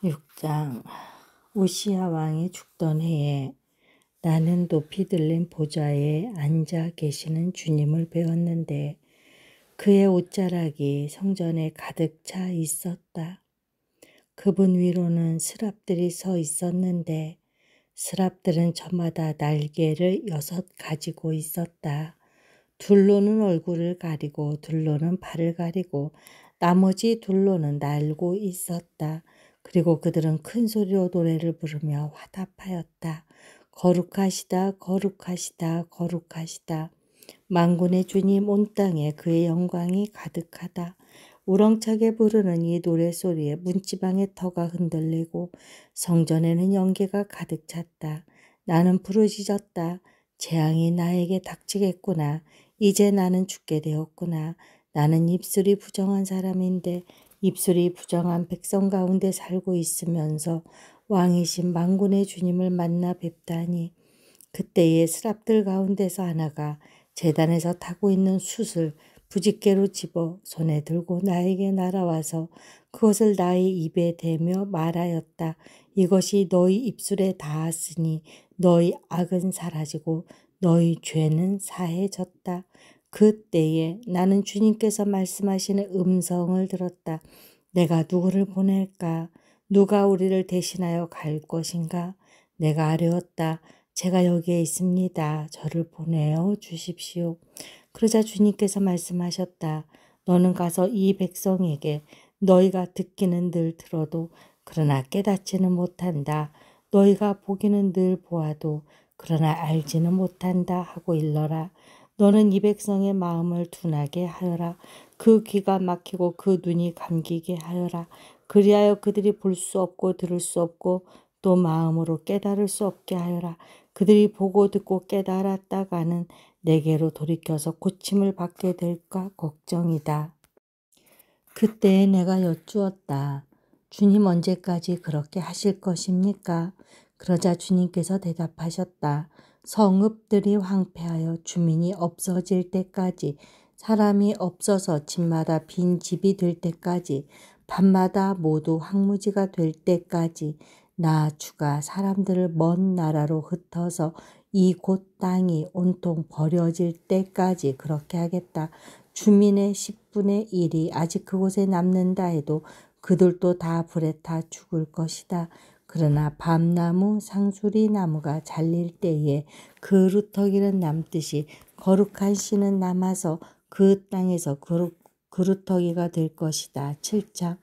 6장. 우시야 왕이 죽던 해에 나는 높이 들린 보좌에 앉아 계시는 주님을 배웠는데 그의 옷자락이 성전에 가득 차 있었다. 그분 위로는 스랍들이 서 있었는데 스랍들은 저마다 날개를 6 가지고 있었다. 둘로는 얼굴을 가리고 둘로는 발을 가리고 나머지 둘로는 날고 있었다. 그리고 그들은 큰 소리로 노래를 부르며 화답하였다. 거룩하시다, 거룩하시다, 거룩하시다. 만군의 주님, 온 땅에 그의 영광이 가득하다. 우렁차게 부르는 이 노래소리에 문지방의 터가 흔들리고 성전에는 연기가 가득 찼다. 나는 부르짖었다. 재앙이 나에게 닥치겠구나. 이제 나는 죽게 되었구나. 나는 입술이 부정한 사람인데 입술이 부정한 백성 가운데 살고 있으면서 왕이신 만군의 주님을 만나 뵙다니. 그때에 스랍들 가운데서 하나가 제단에서 타고 있는 숯을 부집개로 집어 손에 들고 나에게 날아와서 그것을 나의 입에 대며 말하였다. 이것이 너희 입술에 닿았으니 너희 악은 사라지고 너희 죄는 사해졌다. 그때에 나는 주님께서 말씀하시는 음성을 들었다. 내가 누구를 보낼까? 누가 우리를 대신하여 갈 것인가? 내가 아뢰었다. 제가 여기에 있습니다. 저를 보내어 주십시오. 그러자 주님께서 말씀하셨다. 너는 가서 이 백성에게 너희가 듣기는 늘 들어도 그러나 깨닫지는 못한다. 너희가 보기는 늘 보아도 그러나 알지는 못한다 하고 일러라. 너는 이 백성의 마음을 둔하게 하여라. 그 귀가 막히고 그 눈이 감기게 하여라. 그리하여 그들이 볼 수 없고 들을 수 없고 또 마음으로 깨달을 수 없게 하여라. 그들이 보고 듣고 깨달았다가는 내게로 돌이켜서 고침을 받게 될까 걱정이다. 그때 내가 여쭈었다. 주님, 언제까지 그렇게 하실 것입니까? 그러자 주님께서 대답하셨다. 성읍들이 황폐하여 주민이 없어질 때까지, 사람이 없어서 집마다 빈 집이 될 때까지, 밤마다 모두 황무지가 될 때까지 나 주가 사람들을 먼 나라로 흩어서 이 곳 땅이 온통 버려질 때까지 그렇게 하겠다. 주민의 10분의 1이 아직 그곳에 남는다 해도 그들도 다 불에 타 죽을 것이다. 그러나 밤나무, 상수리 나무가 잘릴 때에 그루터기는 남듯이 거룩한 씨는 남아서 그 땅에서 그루터기가 될 것이다. 7장.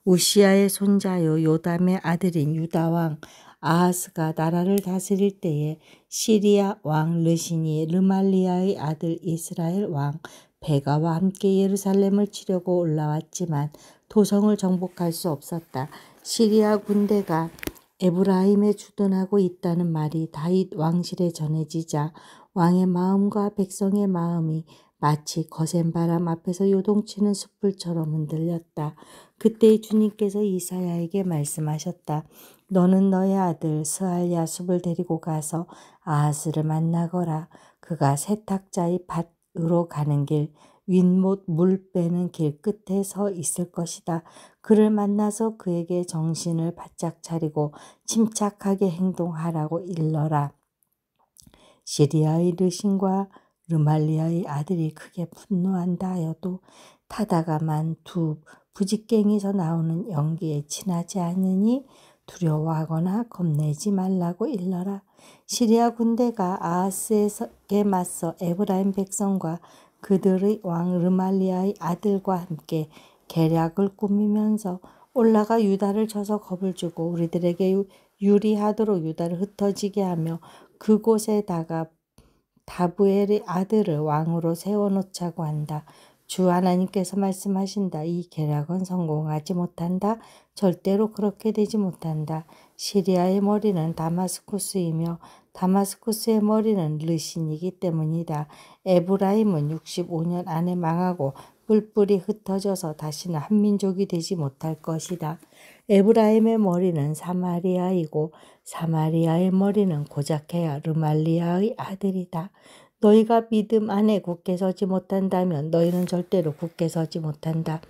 우시야의 손자요 요담의 아들인 유다왕 아하스가 나라를 다스릴 때에 시리아 왕 르신이 르말리아의 아들 이스라엘 왕 베가와 함께 예루살렘을 치려고 올라왔지만 도성을 정복할 수 없었다. 시리아 군대가 에브라임에 주둔하고 있다는 말이 다윗 왕실에 전해지자 왕의 마음과 백성의 마음이 마치 거센 바람 앞에서 요동치는 숯불처럼 흔들렸다. 그때 주님께서 이사야에게 말씀하셨다. 너는 너의 아들 스알야숲을 데리고 가서 아하스를 만나거라. 그가 세탁자의 밭으로 가는 길, 윗못 물 빼는 길 끝에 서 있을 것이다. 그를 만나서 그에게 정신을 바짝 차리고 침착하게 행동하라고 일러라. 시리아의 르신과 르말리아의 아들이 크게 분노한다 하여도 타다가만 두 부직갱이에서 나오는 연기에 친하지 않으니 두려워하거나 겁내지 말라고 일러라. 시리아 군대가 아하스에게 맞서 에브라임 백성과 그들의 왕 르말리아의 아들과 함께 계략을 꾸미면서 올라가 유다를 쳐서 겁을 주고 우리들에게 유리하도록 유다를 흩어지게 하며 그곳에다가 다부엘의 아들을 왕으로 세워놓자고 한다. 주 하나님께서 말씀하신다. 이 계략은 성공하지 못한다. 절대로 그렇게 되지 못한다. 시리아의 머리는 다마스쿠스이며 다마스쿠스의 머리는 르신이기 때문이다. 에브라임은 65년 안에 망하고 뿔뿔이 흩어져서 다시는 한 민족이 되지 못할 것이다. 에브라임의 머리는 사마리아이고 사마리아의 머리는 고작해야 르말리아의 아들이다. 너희가 믿음 안에 굳게 서지 못한다면 너희는 절대로 굳게 서지 못한다.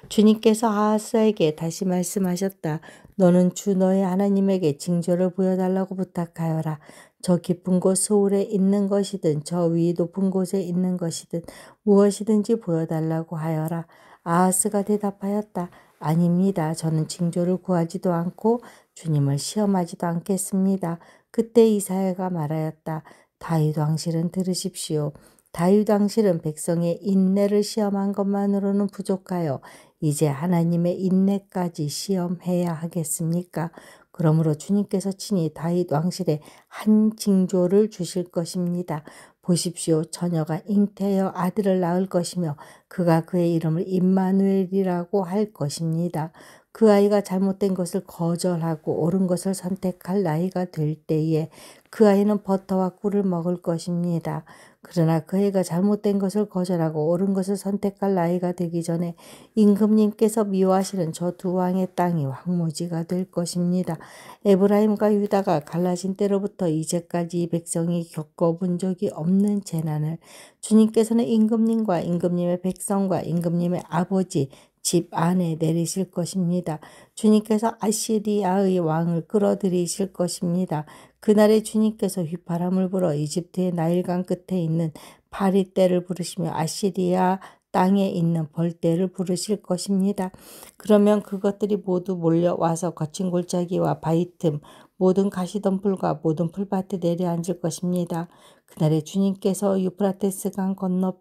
주님께서 아하스에게 다시 말씀하셨다. 너는 주 너의 하나님에게 징조를 보여달라고 부탁하여라. 저 깊은 곳 소울에 있는 것이든 저 위 높은 곳에 있는 것이든 무엇이든지 보여달라고 하여라. 아하스가 대답하였다. 아닙니다. 저는 징조를 구하지도 않고 주님을 시험하지도 않겠습니다. 그때 이사야가 말하였다. 다윗 왕실은 들으십시오. 다윗 왕실은 백성의 인내를 시험한 것만으로는 부족하여 이제 하나님의 인내까지 시험해야 하겠습니까? 그러므로 주님께서 친히 다윗 왕실에 한 징조를 주실 것입니다. 보십시오. 처녀가 잉태하여 아들을 낳을 것이며 그가 그의 이름을 임마누엘이라고 할 것입니다. 그 아이가 잘못된 것을 거절하고 옳은 것을 선택할 나이가 될 때에 그 아이는 버터와 꿀을 먹을 것입니다. 그러나 그 애가 잘못된 것을 거절하고 옳은 것을 선택할 나이가 되기 전에 임금님께서 미워하시는 저 두 왕의 땅이 황무지가 될 것입니다. 에브라임과 유다가 갈라진 때로부터 이제까지 이 백성이 겪어본 적이 없는 재난을 주님께서는 임금님과 임금님의 백성과 임금님의 아버지 집 안에 내리실 것입니다. 주님께서 아시리아의 왕을 끌어들이실 것입니다. 그날에 주님께서 휘파람을 불어 이집트의 나일강 끝에 있는 파리떼를 부르시며 아시리아 땅에 있는 벌떼를 부르실 것입니다. 그러면 그것들이 모두 몰려와서 거친 골짜기와 바위 틈 모든 가시덤불과 모든 풀밭에 내려앉을 것입니다. 그날에 주님께서 유프라테스 강 건너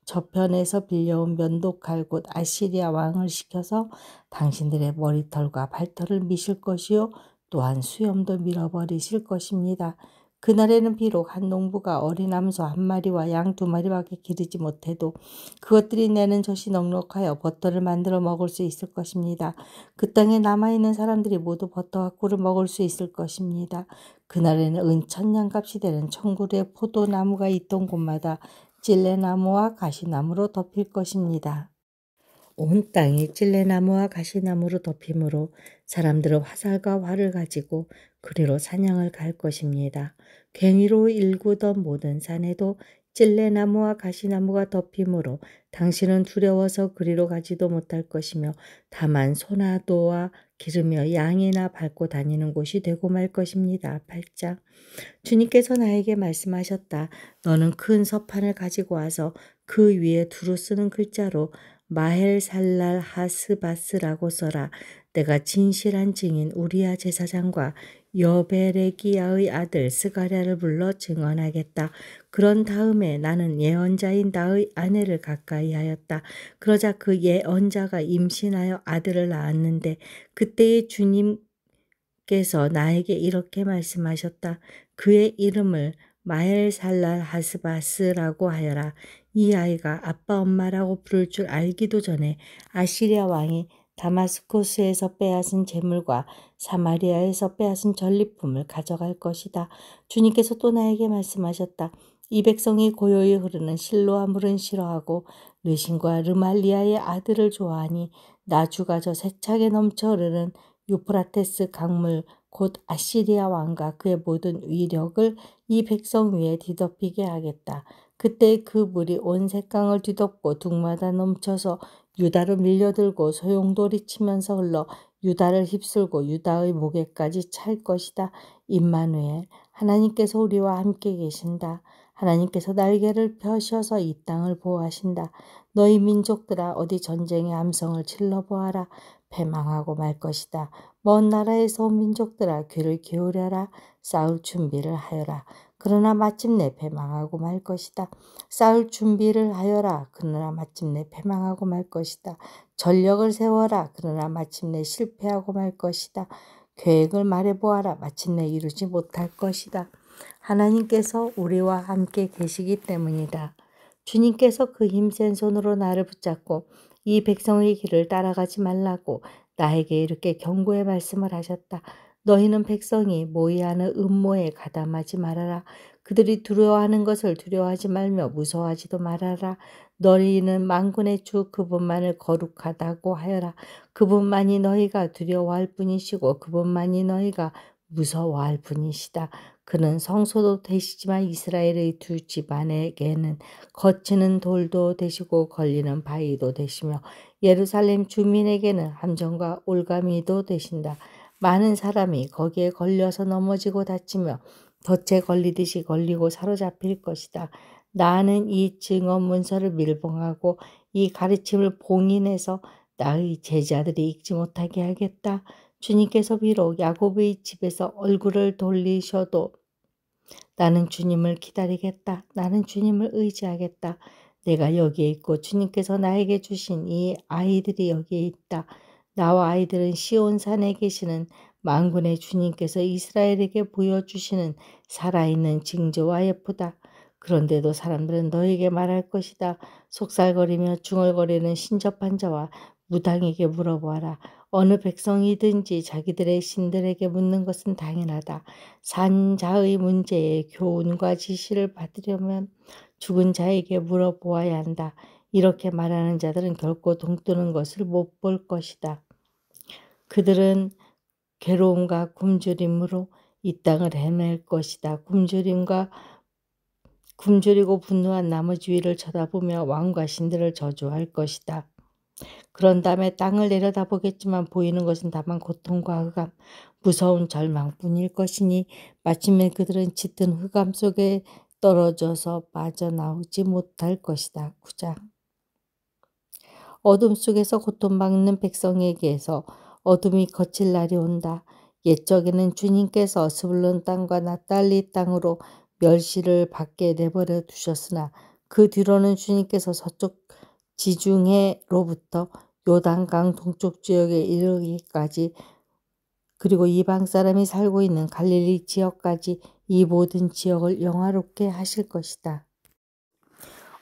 저편에서 빌려온 면도칼 곧 아시리아 왕을 시켜서 당신들의 머리털과 발털을 미실 것이요 또한 수염도 밀어버리실 것입니다. 그날에는 비록 한 농부가 어린 암소 한 마리와 양 두 마리밖에 기르지 못해도 그것들이 내는 젖이 넉넉하여 버터를 만들어 먹을 수 있을 것입니다. 그 땅에 남아있는 사람들이 모두 버터와 꿀을 먹을 수 있을 것입니다. 그날에는 은천냥값이 되는 천구류의 포도나무가 있던 곳마다 찔레나무와 가시나무로 덮일 것입니다. 온 땅이 찔레나무와 가시나무로 덮이므로 사람들은 화살과 활을 가지고 그리로 사냥을 갈 것입니다. 괭이로 일구던 모든 산에도 찔레나무와 가시나무가 덮이므로 당신은 두려워서 그리로 가지도 못할 것이며 다만 소나도와 기르며 양이나 밟고 다니는 곳이 되고 말 것입니다. 8장 주님께서 나에게 말씀하셨다. 너는 큰 서판을 가지고 와서 그 위에 두루 쓰는 글자로 마헬살랄 하스바스라고 써라. 내가 진실한 증인 우리야 제사장과 여베레기야의 아들 스가랴를 불러 증언하겠다. 그런 다음에 나는 예언자인 나의 아내를 가까이 하였다. 그러자 그 예언자가 임신하여 아들을 낳았는데 그때의 주님께서 나에게 이렇게 말씀하셨다. 그의 이름을 마헬살랄 하스바스라고 하여라. 이 아이가 아빠 엄마라고 부를 줄 알기도 전에 아시리아 왕이 다마스코스에서 빼앗은 재물과 사마리아에서 빼앗은 전리품을 가져갈 것이다. 주님께서 또 나에게 말씀하셨다. 이 백성이 고요히 흐르는 실로아 물은 싫어하고 르신과 르말리아의 아들을 좋아하니 나주가 저 세차게 넘쳐 흐르는 유프라테스 강물 곧 아시리아 왕과 그의 모든 위력을 이 백성 위에 뒤덮이게 하겠다. 그때 그 물이 온 색강을 뒤덮고 둑마다 넘쳐서 유다로 밀려들고 소용돌이 치면서 흘러 유다를 휩쓸고 유다의 목에까지 찰 것이다. 임마누엘 하나님께서 우리와 함께 계신다. 하나님께서 날개를 펴셔서 이 땅을 보호하신다. 너희 민족들아 어디 전쟁의 함성을 질러보아라. 패망하고 말 것이다. 먼 나라에서 온 민족들아 귀를 기울여라. 싸울 준비를 하여라. 그러나 마침내 패망하고 말 것이다. 싸울 준비를 하여라. 그러나 마침내 패망하고 말 것이다. 전력을 세워라. 그러나 마침내 실패하고 말 것이다. 계획을 말해보아라. 마침내 이루지 못할 것이다. 하나님께서 우리와 함께 계시기 때문이다. 주님께서 그 힘센 손으로 나를 붙잡고 이 백성의 길을 따라가지 말라고 나에게 이렇게 경고의 말씀을 하셨다. 너희는 백성이 모의하는 음모에 가담하지 말아라. 그들이 두려워하는 것을 두려워하지 말며 무서워하지도 말아라. 너희는 만군의 주 그분만을 거룩하다고 하여라. 그분만이 너희가 두려워할 뿐이시고 그분만이 너희가 무서워할 뿐이시다. 그는 성소도 되시지만 이스라엘의 두 집안에게는 거치는 돌도 되시고 걸리는 바위도 되시며 예루살렘 주민에게는 함정과 올가미도 되신다. 많은 사람이 거기에 걸려서 넘어지고 다치며 덫에 걸리듯이 걸리고 사로잡힐 것이다. 나는 이 증언 문서를 밀봉하고 이 가르침을 봉인해서 나의 제자들이 읽지 못하게 하겠다. 주님께서 비록 야곱의 집에서 얼굴을 돌리셔도 나는 주님을 기다리겠다. 나는 주님을 의지하겠다. 내가 여기에 있고 주님께서 나에게 주신 이 아이들이 여기에 있다. 나와 아이들은 시온산에 계시는 만군의 주님께서 이스라엘에게 보여주시는 살아있는 징조와 예쁘다. 그런데도 사람들은 너에게 말할 것이다. 속살거리며 중얼거리는 신접한 자와 무당에게 물어보아라. 어느 백성이든지 자기들의 신들에게 묻는 것은 당연하다. 산자의 문제에 교훈과 지시를 받으려면 죽은 자에게 물어보아야 한다. 이렇게 말하는 자들은 결코 동뜨는 것을 못 볼 것이다. 그들은 괴로움과 굶주림으로 이 땅을 헤맬 것이다. 굶주리고 분노한 나머지 위를 쳐다보며 왕과 신들을 저주할 것이다. 그런 다음에 땅을 내려다보겠지만 보이는 것은 다만 고통과 흑암, 무서운 절망뿐일 것이니 마침내 그들은 짙은 흑암 속에 떨어져서 빠져나오지 못할 것이다. 9장. 어둠 속에서 고통받는 백성에게서 어둠이 거칠 날이 온다. 옛적에는 주님께서 스불론 땅과 납달리 땅으로 멸시를 받게 내버려 두셨으나 그 뒤로는 주님께서 서쪽 지중해로부터 요단강 동쪽 지역에 이르기까지 그리고 이방 사람이 살고 있는 갈릴리 지역까지 이 모든 지역을 영화롭게 하실 것이다.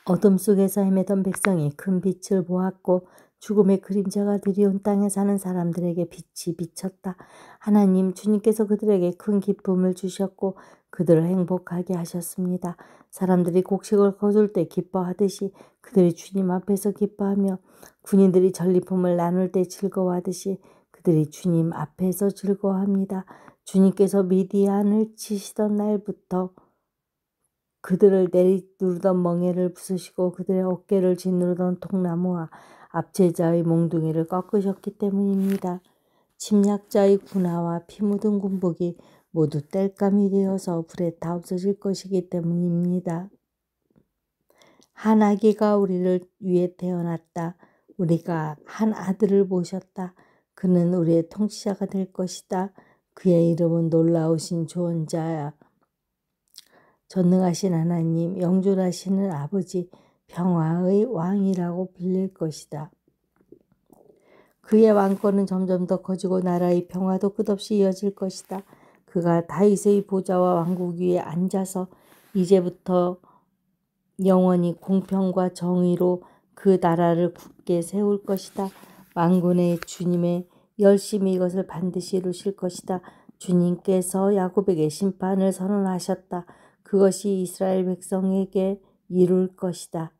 어둠 속에서 헤매던 백성이 큰 빛을 보았고 죽음의 그림자가 드리운 땅에 사는 사람들에게 빛이 비쳤다. 하나님 주님께서 그들에게 큰 기쁨을 주셨고 그들을 행복하게 하셨습니다. 사람들이 곡식을 거둘 때 기뻐하듯이 그들이 주님 앞에서 기뻐하며 군인들이 전리품을 나눌 때 즐거워하듯이 그들이 주님 앞에서 즐거워합니다. 주님께서 미디안을 치시던 날부터 그들을 내리누르던 멍에를 부수시고 그들의 어깨를 짓누르던 통나무와 압제자의 몽둥이를 꺾으셨기 때문입니다. 침략자의 군화와 피 묻은 군복이 모두 땔감이 되어서 불에 다 없어질 것이기 때문입니다. 한 아기가 우리를 위해 태어났다. 우리가 한 아들을 모셨다. 그는 우리의 통치자가 될 것이다. 그의 이름은 놀라우신 조언자야. 전능하신 하나님, 영존하시는 아버지, 평화의 왕이라고 불릴 것이다. 그의 왕권은 점점 더 커지고 나라의 평화도 끝없이 이어질 것이다. 그가 다윗의 보좌와 왕국 위에 앉아서 이제부터 영원히 공평과 정의로 그 나라를 굳게 세울 것이다. 만군의 주님의 열심히 이것을 반드시 이루실 것이다. 주님께서 야곱에게 심판을 선언하셨다. 그것이 이스라엘 백성에게 이룰 것이다.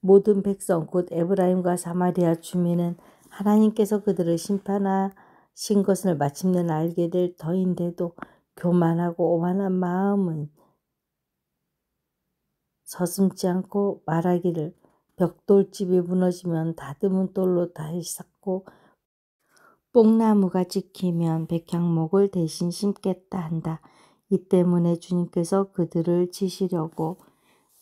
모든 백성 곧 에브라임과 사마리아 주민은 하나님께서 그들을 심판하신 것을 마침내 알게 될 터인데도 교만하고 오만한 마음은 서슴지 않고 말하기를 벽돌집이 무너지면 다듬은 돌로 다시 쌓고 뽕나무가 지키면 백향목을 대신 심겠다 한다. 이 때문에 주님께서 그들을 치시려고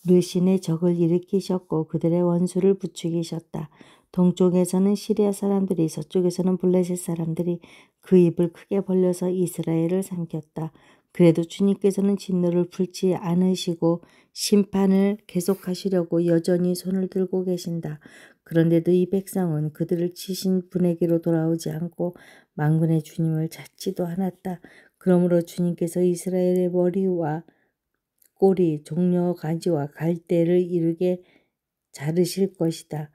르신의 적을 일으키셨고 그들의 원수를 부추기셨다. 동쪽에서는 시리아 사람들이 서쪽에서는 블레셋 사람들이 그 입을 크게 벌려서 이스라엘을 삼켰다. 그래도 주님께서는 진노를 풀지 않으시고 심판을 계속하시려고 여전히 손을 들고 계신다. 그런데도 이 백성은 그들을 치신 분에게로 돌아오지 않고 만군의 주님을 찾지도 않았다. 그러므로 주님께서 이스라엘의 머리와 꼬리, 종려 가지와 갈대를 이르게 자르실 것이다.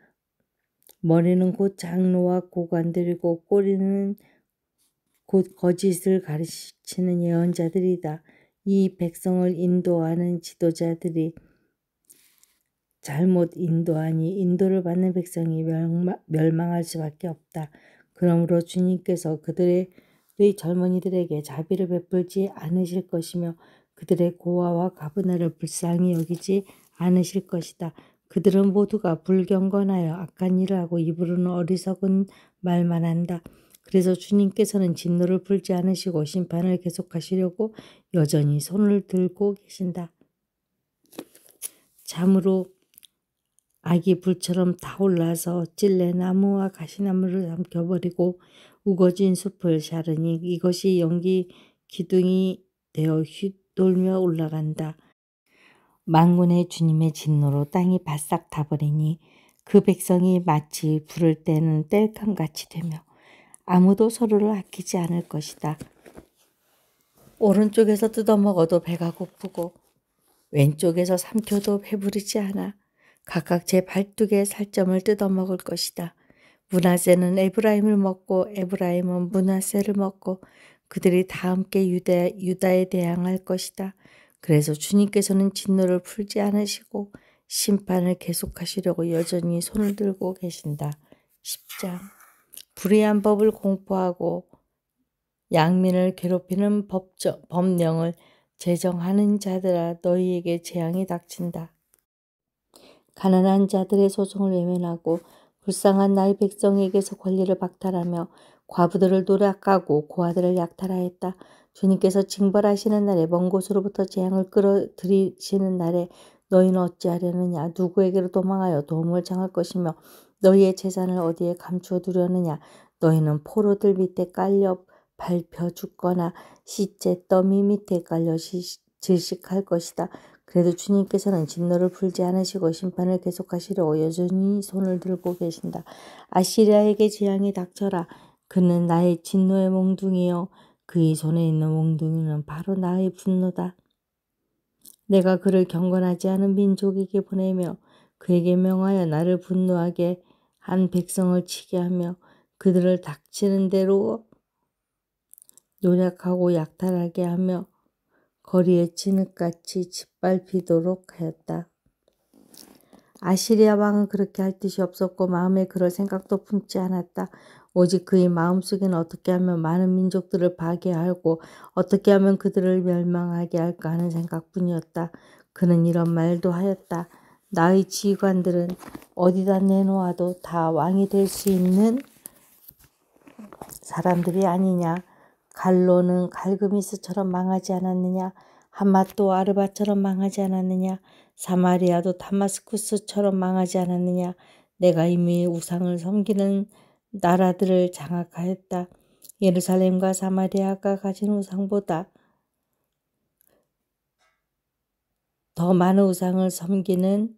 머리는 곧 장로와 고관들이고 꼬리는 곧 거짓을 가르치는 예언자들이다. 이 백성을 인도하는 지도자들이 잘못 인도하니 인도를 받는 백성이 멸망할 수밖에 없다. 그러므로 주님께서 그들의 젊은이들에게 자비를 베풀지 않으실 것이며 그들의 고아와 가부나를 불쌍히 여기지 않으실 것이다. 그들은 모두가 불경건하여 악한 일을 하고 입으로는 어리석은 말만 한다. 그래서 주님께서는 진노를 풀지 않으시고 심판을 계속하시려고 여전히 손을 들고 계신다. 참으로 악이 불처럼 타올라서 찔레나무와 가시나무를 삼켜버리고 우거진 숲을 자르니 이것이 연기 기둥이 되어 휘돌며 올라간다. 만군의 주님의 진노로 땅이 바싹 타버리니 그 백성이 마치 불을 때는 땔감같이 되며 아무도 서로를 아끼지 않을 것이다. 오른쪽에서 뜯어먹어도 배가 고프고 왼쪽에서 삼켜도 배부르지 않아 각각 제 발뚝의 살점을 뜯어먹을 것이다. 므낫세는 에브라임을 먹고 에브라임은 므낫세를 먹고 그들이 다 함께 유다에 대항할 것이다. 그래서 주님께서는 진노를 풀지 않으시고 심판을 계속하시려고 여전히 손을 들고 계신다. 10장 불의한 법을 공포하고 양민을 괴롭히는 법령을 제정하는 자들아 너희에게 재앙이 닥친다. 가난한 자들의 소송을 외면하고 불쌍한 나의 백성에게서 권리를 박탈하며 과부들을 노략하고 고아들을 약탈하였다. 주님께서 징벌하시는 날에 먼 곳으로부터 재앙을 끌어들이시는 날에 너희는 어찌하려느냐. 누구에게로 도망하여 도움을 청할 것이며 너희의 재산을 어디에 감추어 두려느냐. 너희는 포로들 밑에 깔려 밟혀 죽거나 시체 더미 밑에 깔려 질식할 것이다. 그래도 주님께서는 진노를 풀지 않으시고 심판을 계속하시려고 여전히 손을 들고 계신다. 아시리아에게 재앙이 닥쳐라. 그는 나의 진노의 몽둥이요 그의 손에 있는 몽둥이는 바로 나의 분노다. 내가 그를 경건하지 않은 민족에게 보내며 그에게 명하여 나를 분노하게 한 백성을 치게 하며 그들을 닥치는 대로 노략하고 약탈하게 하며 거리에 진흙같이 짓밟히도록 하였다. 아시리아 왕은 그렇게 할 뜻이 없었고 마음에 그럴 생각도 품지 않았다. 오직 그의 마음속에는 어떻게 하면 많은 민족들을 파괴하고 어떻게 하면 그들을 멸망하게 할까 하는 생각뿐이었다. 그는 이런 말도 하였다. 나의 지휘관들은 어디다 내놓아도 다 왕이 될 수 있는 사람들이 아니냐. 갈로는 갈그미스처럼 망하지 않았느냐. 하맛도 아르바처럼 망하지 않았느냐. 사마리아도 다마스쿠스처럼 망하지 않았느냐. 내가 이미 우상을 섬기는 나라들을 장악하였다. 예루살렘과 사마리아가 가진 우상보다 더 많은 우상을 섬기는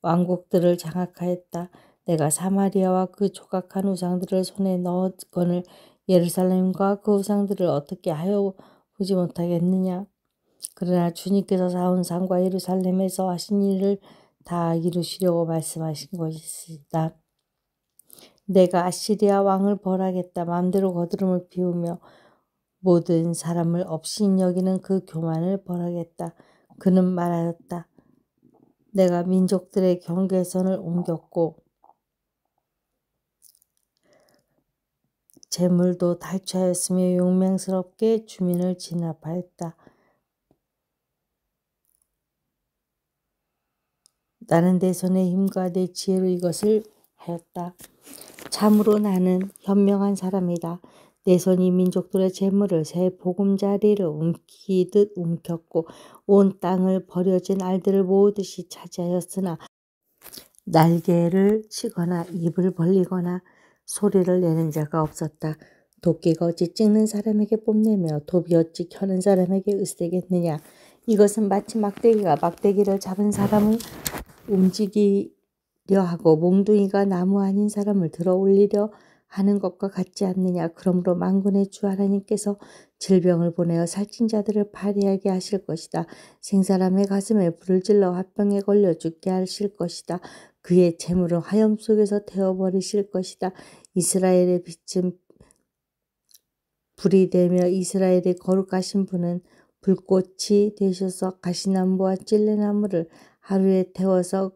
왕국들을 장악하였다. 내가 사마리아와 그 조각한 우상들을 손에 넣었거늘 예루살렘과 그 우상들을 어떻게 하여 보지 못하겠느냐. 그러나 주님께서 쌓은 산과 예루살렘에서 하신 일을 다 이루시려고 말씀하신 것이다. 내가 아시리아 왕을 벌하겠다. 마음대로 거두름을 피우며 모든 사람을 업신 여기는 그 교만을 벌하겠다. 그는 말하였다. 내가 민족들의 경계선을 옮겼고 재물도 탈취하였으며 용맹스럽게 주민을 진압하였다. 나는 내 손의 힘과 내 지혜로 이것을 하였다. 참으로 나는 현명한 사람이다. 내 손이 민족들의 재물을 새 보금자리를 움키듯 움켰고 온 땅을 버려진 알들을 모으듯이 차지하였으나 날개를 치거나 입을 벌리거나 소리를 내는 자가 없었다. 도끼가 어찌 찍는 사람에게 뽐내며 돕이 어찌 켜는 사람에게 으스대겠느냐. 이것은 마치 막대기가 막대기를 잡은 사람을 움직이려 하고 몽둥이가 나무 아닌 사람을 들어 올리려 하는 것과 같지 않느냐. 그러므로 만군의 주 하나님께서 질병을 보내어 살찐 자들을 파리하게 하실 것이다. 생사람의 가슴에 불을 질러 화병에 걸려 죽게 하실 것이다. 그의 재물은 화염 속에서 태워버리실 것이다. 이스라엘의 빛은 불이 되며 이스라엘의 거룩하신 분은 불꽃이 되셔서 가시나무와 찔레나무를 하루에 태워서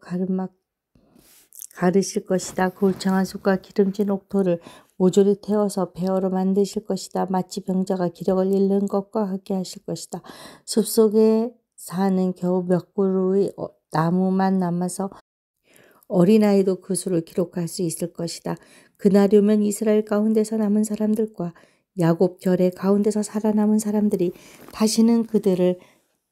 가르실 것이다. 그 울창한 숲과 기름진 옥토를 모조리 태워서 폐허로 만드실 것이다. 마치 병자가 기력을 잃는 것과 같게 하실 것이다. 숲속에 사는 겨우 몇 그루의 나무만 남아서 어린아이도 그 수를 기록할 수 있을 것이다. 그날이 오면 이스라엘 가운데서 남은 사람들과 야곱 결의 가운데서 살아남은 사람들이 다시는 그들을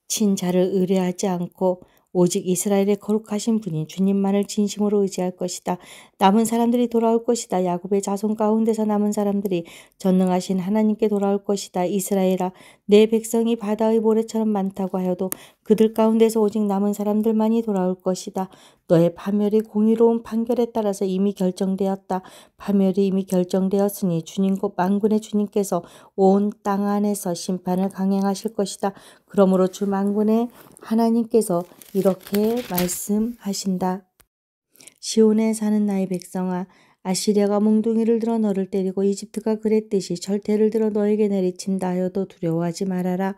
친 자를 의뢰하지 않고 오직 이스라엘의 거룩하신 분인 주님만을 진심으로 의지할 것이다. 남은 사람들이 돌아올 것이다. 야곱의 자손 가운데서 남은 사람들이 전능하신 하나님께 돌아올 것이다. 이스라엘아, 내 백성이 바다의 모래처럼 많다고 하여도 그들 가운데서 오직 남은 사람들만이 돌아올 것이다. 너의 파멸이 공의로운 판결에 따라서 이미 결정되었다. 파멸이 이미 결정되었으니 주님 곧 만군의 주님께서 온 땅 안에서 심판을 강행하실 것이다. 그러므로 주 만군의 하나님께서 이렇게 말씀하신다. 시온에 사는 나의 백성아, 아시리아가 몽둥이를 들어 너를 때리고 이집트가 그랬듯이 절대를 들어 너에게 내리친다 하여도 두려워하지 말아라.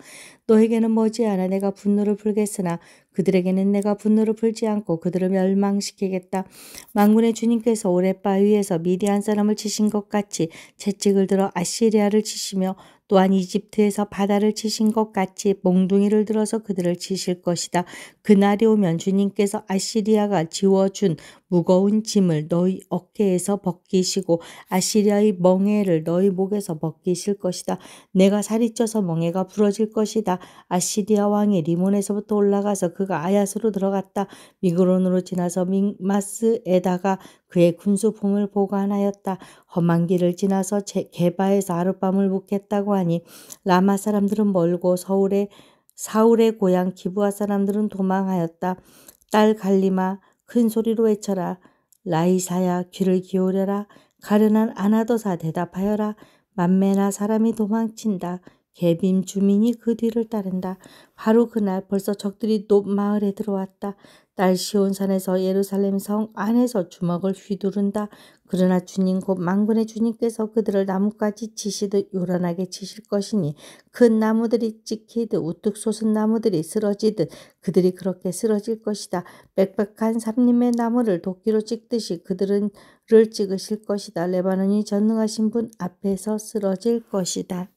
너에게는 머지않아 내가 분노를 풀겠으나 그들에게는 내가 분노를 풀지 않고 그들을 멸망시키겠다. 만군의 주님께서 오랫바 위에서 미디안 사람을 치신 것 같이 채찍을 들어 아시리아를 치시며 또한 이집트에서 바다를 치신 것 같이 몽둥이를 들어서 그들을 치실 것이다. 그날이 오면 주님께서 아시리아가 지워준 무거운 짐을 너희 어깨에서 벗기시고 아시리아의 멍에를 너희 목에서 벗기실 것이다. 내가 살이 쪄서 멍에가 부러질 것이다. 아시리아 왕이 리몬에서부터 올라가서 그가 아얏으로 들어갔다. 미그론으로 지나서 믹마스에다가 그의 군수품을 보관하였다. 험한 길을 지나서 게바에서 하룻밤을 묵겠다고 하니 라마 사람들은 멀고 사울의 고향 기브아 사람들은 도망하였다. 딸 갈리마 큰 소리로 외쳐라. 라이사야 귀를 기울여라. 가련한 아나도사 대답하여라. 만메나 사람이 도망친다. 게빔 주민이 그 뒤를 따른다. 바로 그날 벌써 적들이 높 마을에 들어왔다. 딸 시온산에서 예루살렘 성 안에서 주먹을 휘두른다. 그러나 주님 곧 만군의 주님께서 그들을 나뭇가지 치시듯 요란하게 치실 것이니 큰 나무들이 찍히듯 우뚝 솟은 나무들이 쓰러지듯 그들이 그렇게 쓰러질 것이다. 빽빽한 삼림의 나무를 도끼로 찍듯이 그들을 찍으실 것이다. 레바논이 전능하신 분 앞에서 쓰러질 것이다.